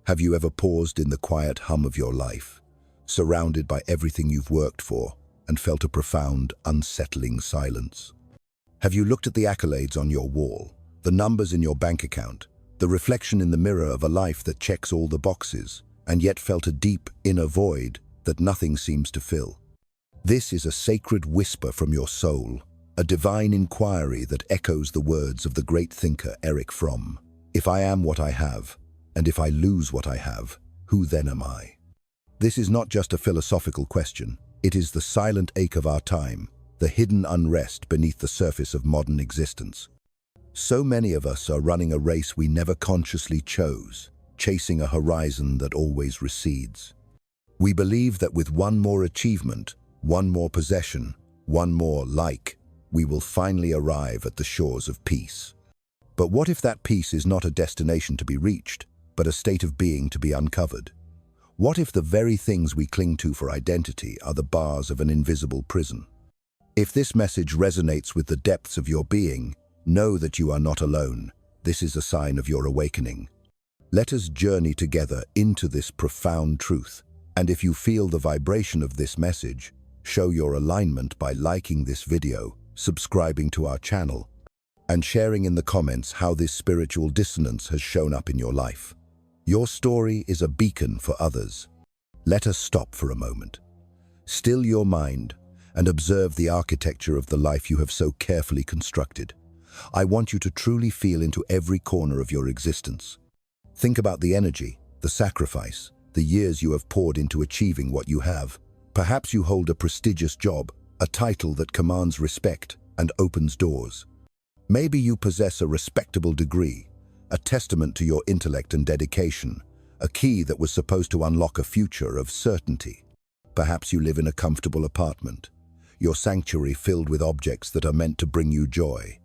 Have you ever paused in the quiet hum of your life, surrounded by everything you've worked for, and felt a profound, unsettling silence? Have you looked at the accolades on your wall, the numbers in your bank account, the reflection in the mirror of a life that checks all the boxes, and yet felt a deep, inner void that nothing seems to fill? This is a sacred whisper from your soul, a divine inquiry that echoes the words of the great thinker Erich Fromm. If I am what I have, and if I lose what I have, who then am I? This is not just a philosophical question. It is the silent ache of our time, the hidden unrest beneath the surface of modern existence. So many of us are running a race we never consciously chose, chasing a horizon that always recedes. We believe that with one more achievement, one more possession, one more like, we will finally arrive at the shores of peace. But what if that peace is not a destination to be reached, but a state of being to be uncovered? What if the very things we cling to for identity are the bars of an invisible prison? If this message resonates with the depths of your being, know that you are not alone. This is a sign of your awakening. Let us journey together into this profound truth. And if you feel the vibration of this message, show your alignment by liking this video, subscribing to our channel, and sharing in the comments how this spiritual dissonance has shown up in your life. Your story is a beacon for others. Let us stop for a moment. Still your mind and observe the architecture of the life you have so carefully constructed. I want you to truly feel into every corner of your existence. Think about the energy, the sacrifice, the years you have poured into achieving what you have. Perhaps you hold a prestigious job, a title that commands respect and opens doors. Maybe you possess a respectable degree, a testament to your intellect and dedication, a key that was supposed to unlock a future of certainty. Perhaps you live in a comfortable apartment, your sanctuary filled with objects that are meant to bring you joy,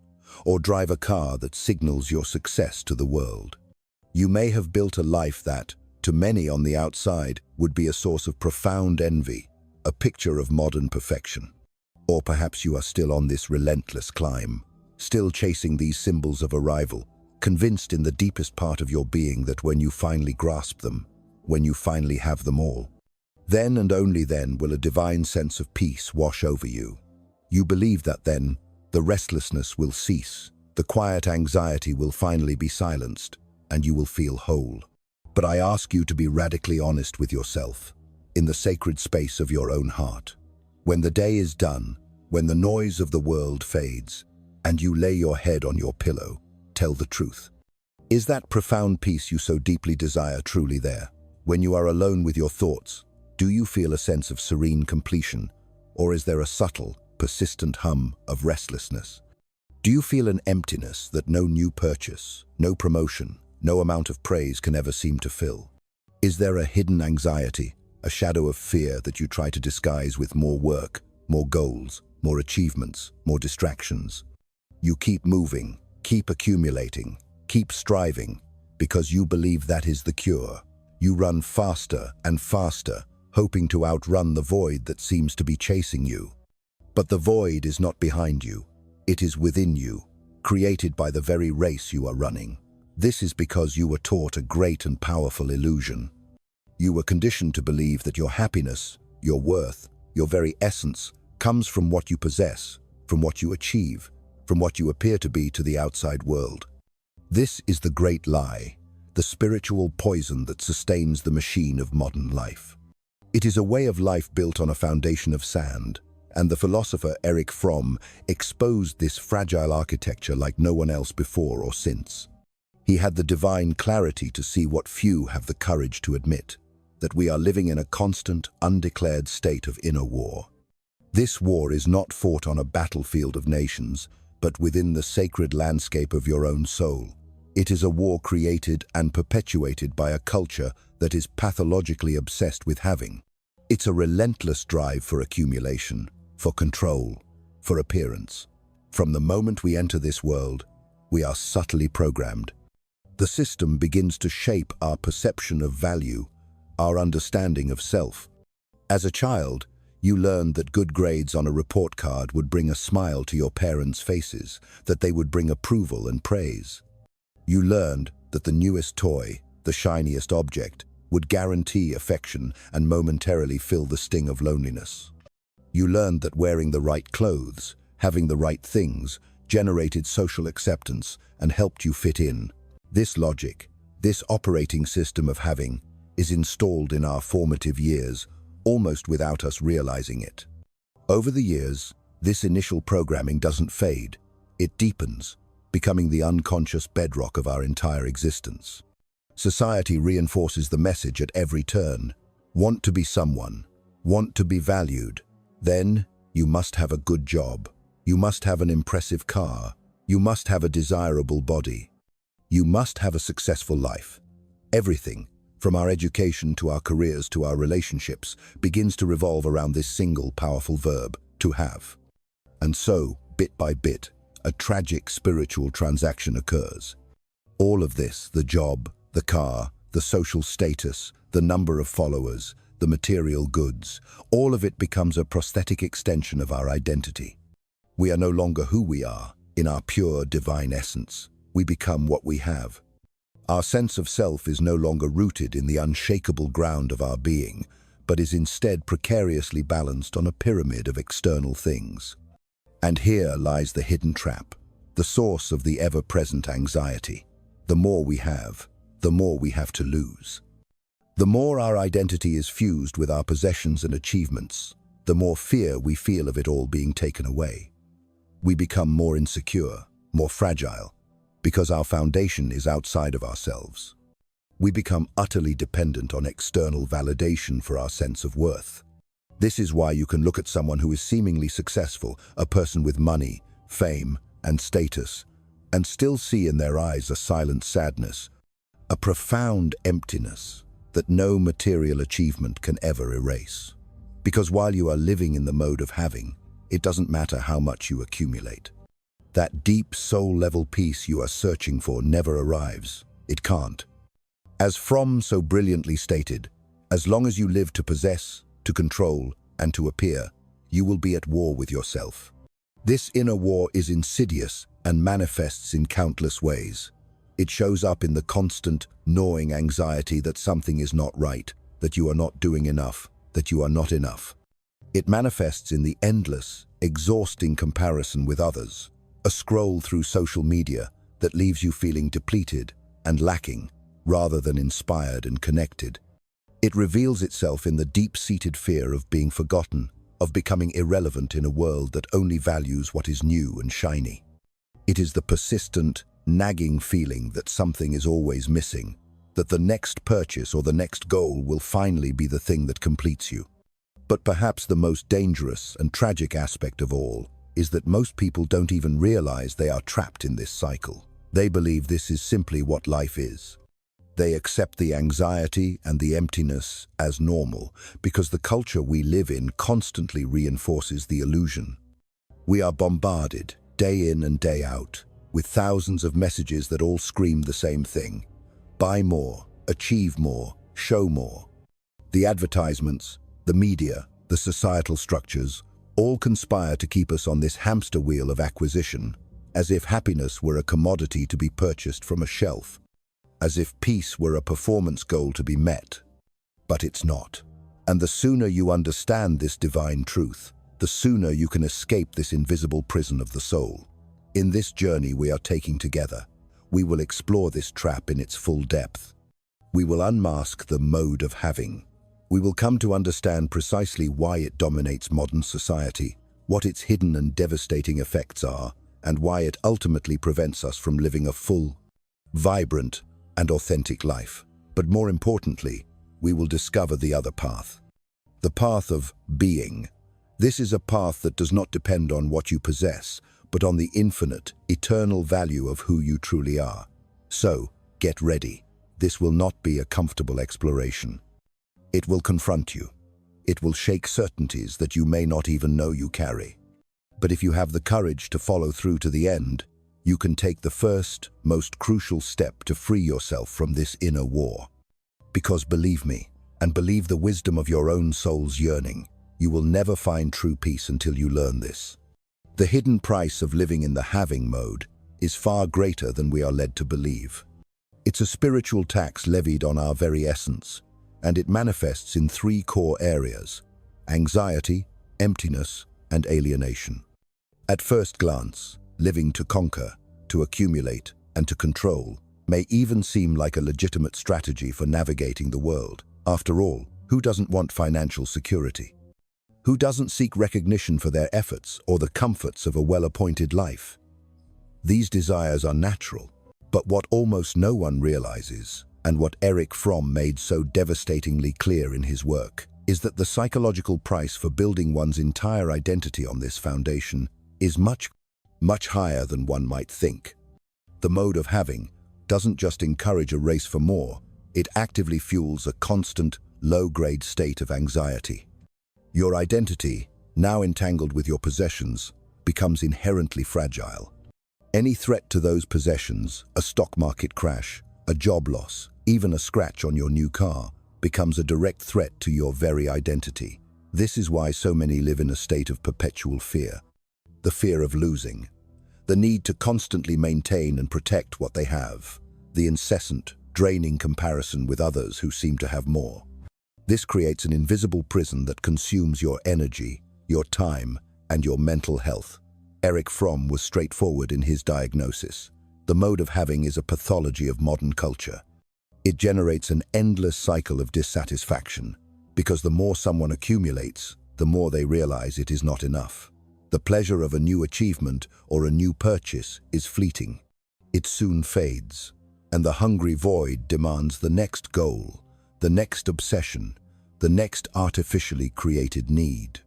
or drive a car that signals your success to the world. You may have built a life that, to many on the outside, would be a source of profound envy, a picture of modern perfection. Or perhaps you are still on this relentless climb, still chasing these symbols of arrival, convinced in the deepest part of your being that when you finally grasp them, when you finally have them all, then and only then will a divine sense of peace wash over you. You believe that then, the restlessness will cease, the quiet anxiety will finally be silenced, and you will feel whole. But I ask you to be radically honest with yourself, in the sacred space of your own heart. When the day is done, when the noise of the world fades, and you lay your head on your pillow, tell the truth. Is that profound peace you so deeply desire truly there? When you are alone with your thoughts, do you feel a sense of serene completion, or is there a subtle, persistent hum of restlessness? Do you feel an emptiness that no new purchase, no promotion, no amount of praise can ever seem to fill? Is there a hidden anxiety, a shadow of fear that you try to disguise with more work, more goals, more achievements, more distractions? You keep moving, keep accumulating, keep striving, because you believe that is the cure. You run faster and faster, hoping to outrun the void that seems to be chasing you. But the void is not behind you. It is within you, created by the very race you are running. This is because you were taught a great and powerful illusion. You were conditioned to believe that your happiness, your worth, your very essence comes from what you possess, from what you achieve, from what you appear to be to the outside world. This is the great lie, the spiritual poison that sustains the machine of modern life. It is a way of life built on a foundation of sand, and the philosopher Erich Fromm exposed this fragile architecture like no one else before or since. He had the divine clarity to see what few have the courage to admit, that we are living in a constant, undeclared state of inner war. This war is not fought on a battlefield of nations, but within the sacred landscape of your own soul. It is a war created and perpetuated by a culture that is pathologically obsessed with having. It's a relentless drive for accumulation, for control, for appearance. From the moment we enter this world, we are subtly programmed. The system begins to shape our perception of value, our understanding of self. As a child, you learned that good grades on a report card would bring a smile to your parents' faces, that they would bring approval and praise. You learned that the newest toy, the shiniest object, would guarantee affection and momentarily fill the sting of loneliness. You learned that wearing the right clothes, having the right things, generated social acceptance and helped you fit in. This logic, this operating system of having, is installed in our formative years, almost without us realizing it. Over the years, this initial programming doesn't fade, it deepens, becoming the unconscious bedrock of our entire existence. Society reinforces the message at every turn. Want to be someone, want to be valued, then you must have a good job, you must have an impressive car, you must have a desirable body, you must have a successful life. Everything, from our education to our careers to our relationships, begins to revolve around this single powerful verb, to have. And so, bit by bit, a tragic spiritual transaction occurs. All of this, the job, the car, the social status, the number of followers, the material goods, all of it becomes a prosthetic extension of our identity. We are no longer who we are, in our pure divine essence. We become what we have. Our sense of self is no longer rooted in the unshakable ground of our being, but is instead precariously balanced on a pyramid of external things. And here lies the hidden trap, the source of the ever-present anxiety. The more we have, the more we have to lose. The more our identity is fused with our possessions and achievements, the more fear we feel of it all being taken away. We become more insecure, more fragile, because our foundation is outside of ourselves. We become utterly dependent on external validation for our sense of worth. This is why you can look at someone who is seemingly successful, a person with money, fame, and status, and still see in their eyes a silent sadness, a profound emptiness that no material achievement can ever erase. Because while you are living in the mode of having, it doesn't matter how much you accumulate. That deep soul-level peace you are searching for never arrives. It can't. As Fromm so brilliantly stated, as long as you live to possess, to control, and to appear, you will be at war with yourself. This inner war is insidious and manifests in countless ways. It shows up in the constant, gnawing anxiety that something is not right, that you are not doing enough, that you are not enough. It manifests in the endless, exhausting comparison with others, a scroll through social media that leaves you feeling depleted and lacking, rather than inspired and connected. It reveals itself in the deep-seated fear of being forgotten, of becoming irrelevant in a world that only values what is new and shiny. It is the persistent, nagging feeling that something is always missing, that the next purchase or the next goal will finally be the thing that completes you. But perhaps the most dangerous and tragic aspect of all is that most people don't even realize they are trapped in this cycle. They believe this is simply what life is. They accept the anxiety and the emptiness as normal because the culture we live in constantly reinforces the illusion. We are bombarded, day in and day out, with thousands of messages that all scream the same thing. Buy more, achieve more, show more. The advertisements, the media, the societal structures, all conspire to keep us on this hamster wheel of acquisition, as if happiness were a commodity to be purchased from a shelf, as if peace were a performance goal to be met. But it's not. And the sooner you understand this divine truth, the sooner you can escape this invisible prison of the soul. In this journey we are taking together, we will explore this trap in its full depth. We will unmask the mode of having. We will come to understand precisely why it dominates modern society, what its hidden and devastating effects are, and why it ultimately prevents us from living a full, vibrant, and authentic life. But more importantly, we will discover the other path. The path of being. This is a path that does not depend on what you possess, but on the infinite, eternal value of who you truly are. So, get ready. This will not be a comfortable exploration. It will confront you. It will shake certainties that you may not even know you carry. But if you have the courage to follow through to the end, you can take the first, most crucial step to free yourself from this inner war. Because believe me, and believe the wisdom of your own soul's yearning, you will never find true peace until you learn this. The hidden price of living in the having mode is far greater than we are led to believe. It's a spiritual tax levied on our very essence, and it manifests in three core areas: anxiety, emptiness, and alienation. At first glance, living to conquer, to accumulate, and to control may even seem like a legitimate strategy for navigating the world. After all, who doesn't want financial security? Who doesn't seek recognition for their efforts or the comforts of a well-appointed life? These desires are natural, but what almost no one realizes, and what Erich Fromm made so devastatingly clear in his work, is that the psychological price for building one's entire identity on this foundation is much, much higher than one might think. The mode of having doesn't just encourage a race for more, it actively fuels a constant, low-grade state of anxiety. Your identity, now entangled with your possessions, becomes inherently fragile. Any threat to those possessions, a stock market crash, a job loss, even a scratch on your new car, becomes a direct threat to your very identity. This is why so many live in a state of perpetual fear. The fear of losing, the need to constantly maintain and protect what they have, the incessant, draining comparison with others who seem to have more. This creates an invisible prison that consumes your energy, your time, and your mental health. Erich Fromm was straightforward in his diagnosis. The mode of having is a pathology of modern culture. It generates an endless cycle of dissatisfaction, because the more someone accumulates, the more they realize it is not enough. The pleasure of a new achievement or a new purchase is fleeting. It soon fades, and the hungry void demands the next goal, the next obsession, the next artificially created need.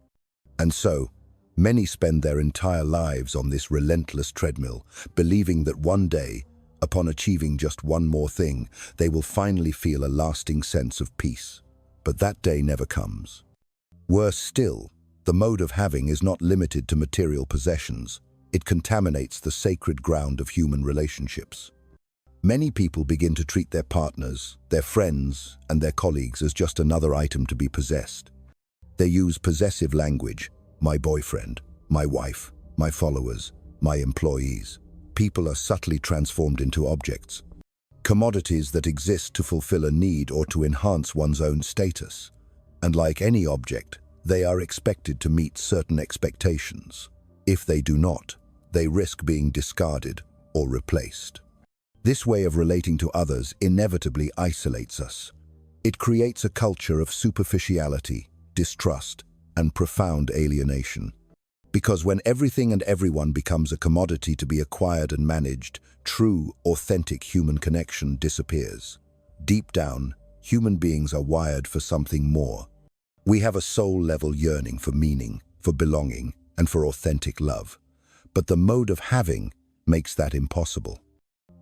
And so, many spend their entire lives on this relentless treadmill, believing that one day, upon achieving just one more thing, they will finally feel a lasting sense of peace. But that day never comes. Worse still, the mode of having is not limited to material possessions. It contaminates the sacred ground of human relationships. Many people begin to treat their partners, their friends, and their colleagues as just another item to be possessed. They use possessive language: my boyfriend, my wife, my followers, my employees. People are subtly transformed into objects, commodities that exist to fulfill a need or to enhance one's own status. And like any object, they are expected to meet certain expectations. If they do not, they risk being discarded or replaced. This way of relating to others inevitably isolates us. It creates a culture of superficiality, distrust, and profound alienation. Because when everything and everyone becomes a commodity to be acquired and managed, true, authentic human connection disappears. Deep down, human beings are wired for something more. We have a soul-level yearning for meaning, for belonging, and for authentic love. But the mode of having makes that impossible.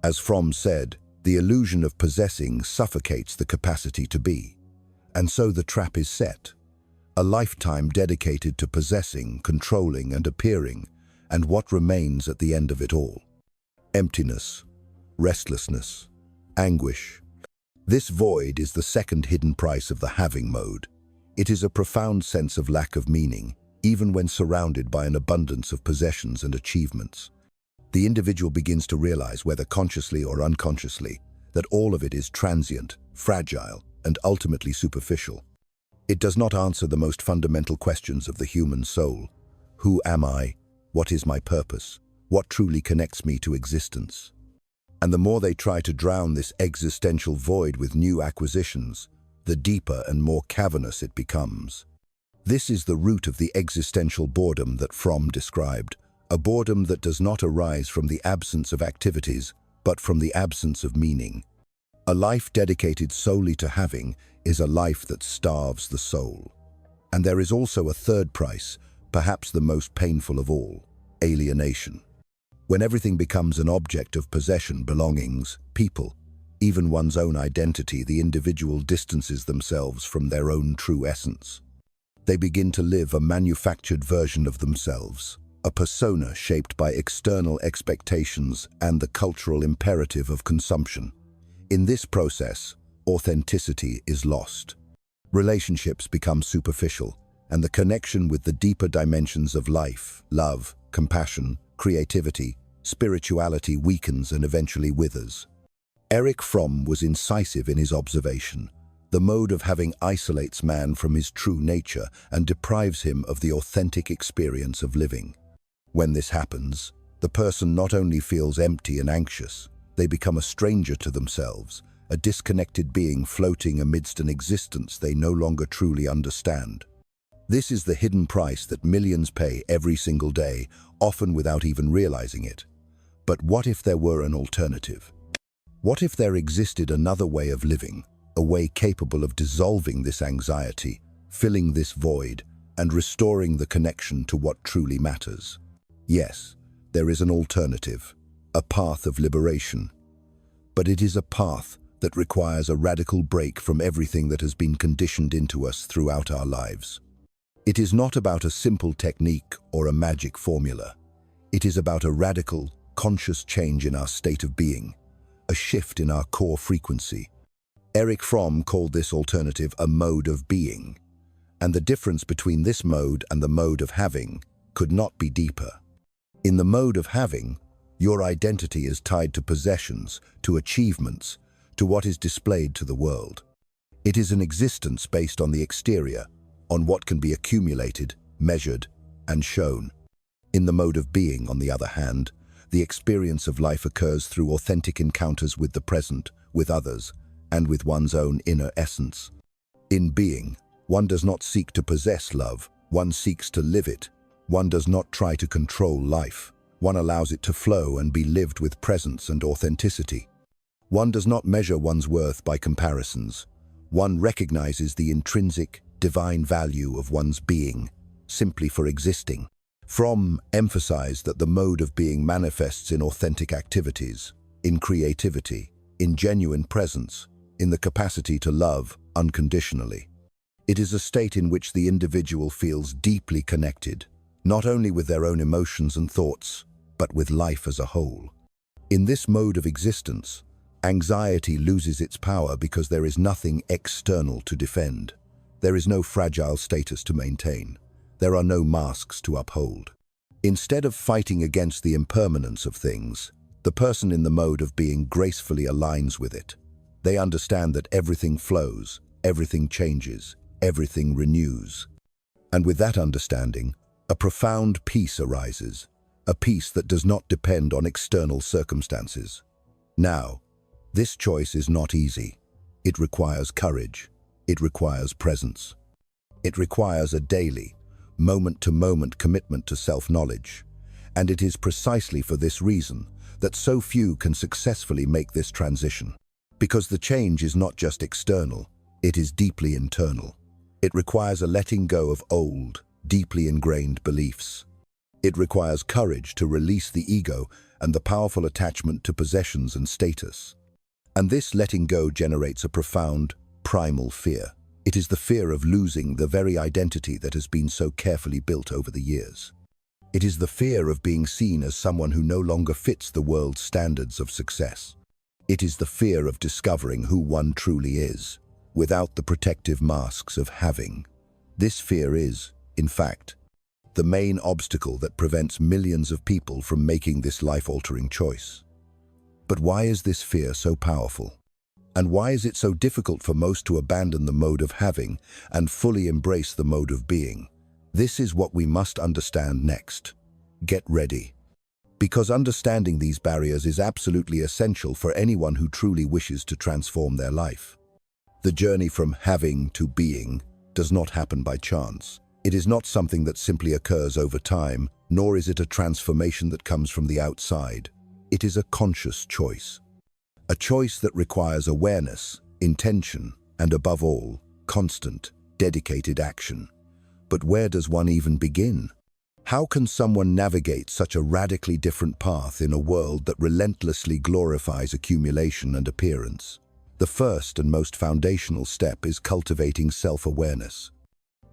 As Fromm said, the illusion of possessing suffocates the capacity to be. And so the trap is set. A lifetime dedicated to possessing, controlling, and appearing, and what remains at the end of it all? Emptiness, restlessness, anguish. This void is the second hidden price of the having mode. It is a profound sense of lack of meaning, even when surrounded by an abundance of possessions and achievements. The individual begins to realize, whether consciously or unconsciously, that all of it is transient, fragile, and ultimately superficial. It does not answer the most fundamental questions of the human soul. Who am I? What is my purpose? What truly connects me to existence? And the more they try to drown this existential void with new acquisitions, the deeper and more cavernous it becomes. This is the root of the existential boredom that Fromm described, a boredom that does not arise from the absence of activities, but from the absence of meaning. A life dedicated solely to having is a life that starves the soul. And there is also a third price, perhaps the most painful of all: alienation. When everything becomes an object of possession, belongings, people, even one's own identity, the individual distances themselves from their own true essence. They begin to live a manufactured version of themselves, a persona shaped by external expectations and the cultural imperative of consumption. In this process, authenticity is lost. Relationships become superficial, and the connection with the deeper dimensions of life, love, compassion, creativity, spirituality weakens and eventually withers. Erich Fromm was incisive in his observation. The mode of having isolates man from his true nature and deprives him of the authentic experience of living. When this happens, the person not only feels empty and anxious, they become a stranger to themselves, a disconnected being floating amidst an existence they no longer truly understand. This is the hidden price that millions pay every single day, often without even realizing it. But what if there were an alternative? What if there existed another way of living, a way capable of dissolving this anxiety, filling this void, and restoring the connection to what truly matters? Yes, there is an alternative, a path of liberation. But it is a path that requires a radical break from everything that has been conditioned into us throughout our lives. It is not about a simple technique or a magic formula. It is about a radical, conscious change in our state of being, a shift in our core frequency. Erich Fromm called this alternative a mode of being, and the difference between this mode and the mode of having could not be deeper. In the mode of having, your identity is tied to possessions, to achievements, to what is displayed to the world. It is an existence based on the exterior, on what can be accumulated, measured, and shown. In the mode of being, on the other hand, the experience of life occurs through authentic encounters with the present, with others, and with one's own inner essence. In being, one does not seek to possess love, one seeks to live it. One does not try to control life. One allows it to flow and be lived with presence and authenticity. One does not measure one's worth by comparisons. One recognizes the intrinsic, divine value of one's being, simply for existing. Fromm emphasized that the mode of being manifests in authentic activities, in creativity, in genuine presence, in the capacity to love unconditionally. It is a state in which the individual feels deeply connected, not only with their own emotions and thoughts, but with life as a whole. In this mode of existence, anxiety loses its power because there is nothing external to defend. There is no fragile status to maintain. There are no masks to uphold. Instead of fighting against the impermanence of things, the person in the mode of being gracefully aligns with it. They understand that everything flows, everything changes, everything renews. And with that understanding, a profound peace arises, a peace that does not depend on external circumstances. Now, this choice is not easy. It requires courage. It requires presence. It requires a daily, moment-to-moment commitment to self-knowledge. And it is precisely for this reason that so few can successfully make this transition. Because the change is not just external, it is deeply internal. It requires a letting go of old, deeply ingrained beliefs. It requires courage to release the ego and the powerful attachment to possessions and status. And this letting go generates a profound, primal fear. It is the fear of losing the very identity that has been so carefully built over the years. It is the fear of being seen as someone who no longer fits the world's standards of success. It is the fear of discovering who one truly is, without the protective masks of having. This fear is, in fact, the main obstacle that prevents millions of people from making this life-altering choice. But why is this fear so powerful? And why is it so difficult for most to abandon the mode of having and fully embrace the mode of being? This is what we must understand next. Get ready. Because understanding these barriers is absolutely essential for anyone who truly wishes to transform their life. The journey from having to being does not happen by chance. It is not something that simply occurs over time, nor is it a transformation that comes from the outside. It is a conscious choice. A choice that requires awareness, intention, and above all, constant, dedicated action. But where does one even begin? How can someone navigate such a radically different path in a world that relentlessly glorifies accumulation and appearance? The first and most foundational step is cultivating self-awareness.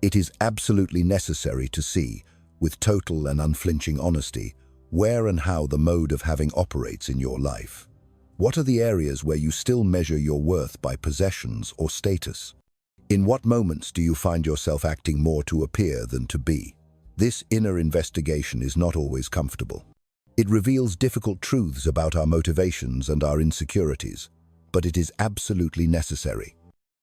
It is absolutely necessary to see, with total and unflinching honesty, where and how the mode of having operates in your life. What are the areas where you still measure your worth by possessions or status? In what moments do you find yourself acting more to appear than to be? This inner investigation is not always comfortable. It reveals difficult truths about our motivations and our insecurities. but it is absolutely necessary.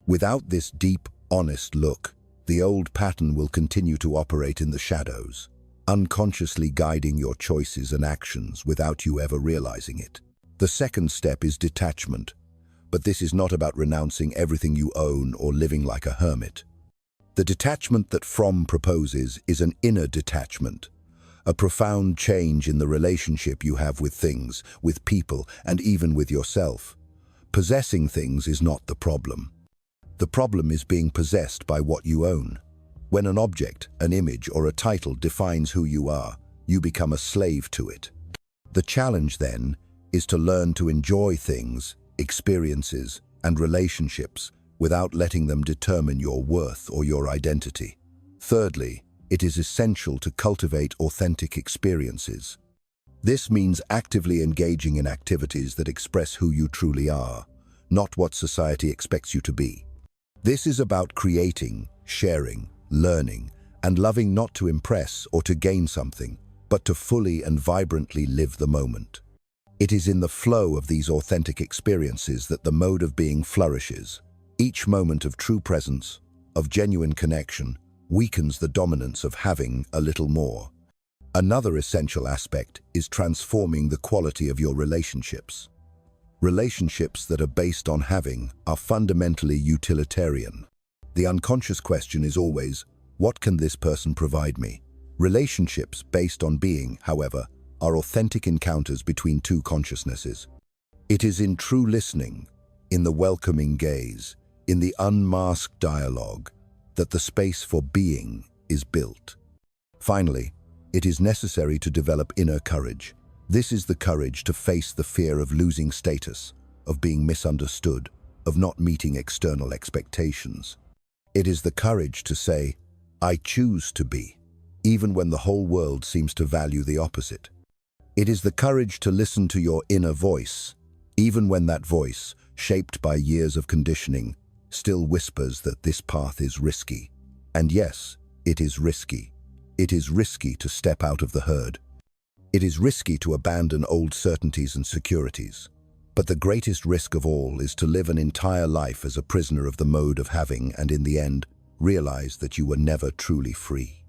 Without this deep, honest look, the old pattern will continue to operate in the shadows, unconsciously guiding your choices and actions without you ever realizing it. The second step is detachment, but this is not about renouncing everything you own or living like a hermit. The detachment that Fromm proposes is an inner detachment, a profound change in the relationship you have with things, with people, and even with yourself. Possessing things is not the problem. The problem is being possessed by what you own. When an object, an image, or a title defines who you are, you become a slave to it. The challenge, then, is to learn to enjoy things, experiences, and relationships without letting them determine your worth or your identity. Thirdly, it is essential to cultivate authentic experiences. This means actively engaging in activities that express who you truly are, not what society expects you to be. This is about creating, sharing, learning, and loving, not to impress or to gain something, but to fully and vibrantly live the moment. It is in the flow of these authentic experiences that the mode of being flourishes. Each moment of true presence, of genuine connection, weakens the dominance of having a little more. Another essential aspect is transforming the quality of your relationships. Relationships that are based on having are fundamentally utilitarian. The unconscious question is always, what can this person provide me? Relationships based on being, however, are authentic encounters between two consciousnesses. It is in true listening, in the welcoming gaze, in the unmasked dialogue, that the space for being is built. Finally, it is necessary to develop inner courage. This is the courage to face the fear of losing status, of being misunderstood, of not meeting external expectations. It is the courage to say, I choose to be, even when the whole world seems to value the opposite. It is the courage to listen to your inner voice, even when that voice, shaped by years of conditioning, still whispers that this path is risky. And yes, it is risky. It is risky to step out of the herd. It is risky to abandon old certainties and securities. But the greatest risk of all is to live an entire life as a prisoner of the mode of having and in the end, realize that you were never truly free.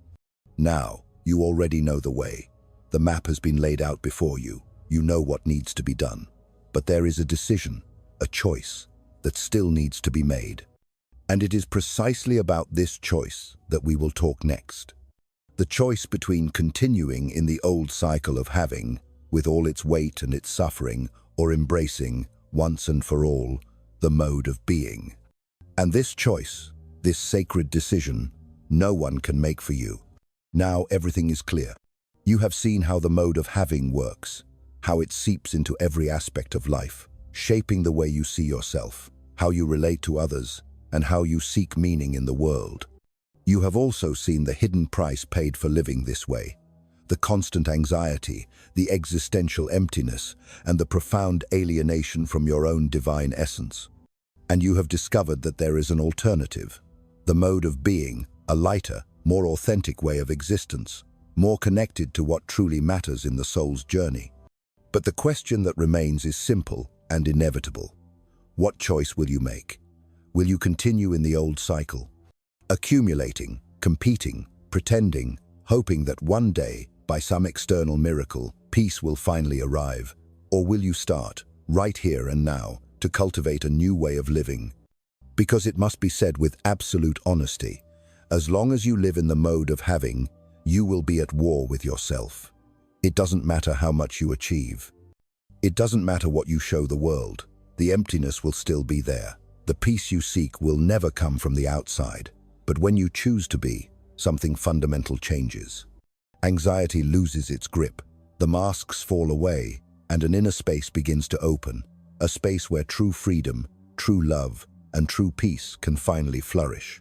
Now, you already know the way. The map has been laid out before you. You know what needs to be done. But there is a decision, a choice, that still needs to be made. And it is precisely about this choice that we will talk next. The choice between continuing in the old cycle of having, with all its weight and its suffering, or embracing, once and for all, the mode of being. And this choice, this sacred decision, no one can make for you. Now everything is clear. You have seen how the mode of having works, how it seeps into every aspect of life, shaping the way you see yourself, how you relate to others, and how you seek meaning in the world. You have also seen the hidden price paid for living this way, the constant anxiety, the existential emptiness, and the profound alienation from your own divine essence. And you have discovered that there is an alternative, the mode of being, a lighter, more authentic way of existence, more connected to what truly matters in the soul's journey. But the question that remains is simple and inevitable. What choice will you make? Will you continue in the old cycle, accumulating, competing, pretending, hoping that one day, by some external miracle, peace will finally arrive? Or will you start, right here and now, to cultivate a new way of living? Because it must be said with absolute honesty, as long as you live in the mode of having, you will be at war with yourself. It doesn't matter how much you achieve. It doesn't matter what you show the world. The emptiness will still be there. The peace you seek will never come from the outside. But when you choose to be, something fundamental changes. Anxiety loses its grip, the masks fall away, and an inner space begins to open, a space where true freedom, true love, and true peace can finally flourish.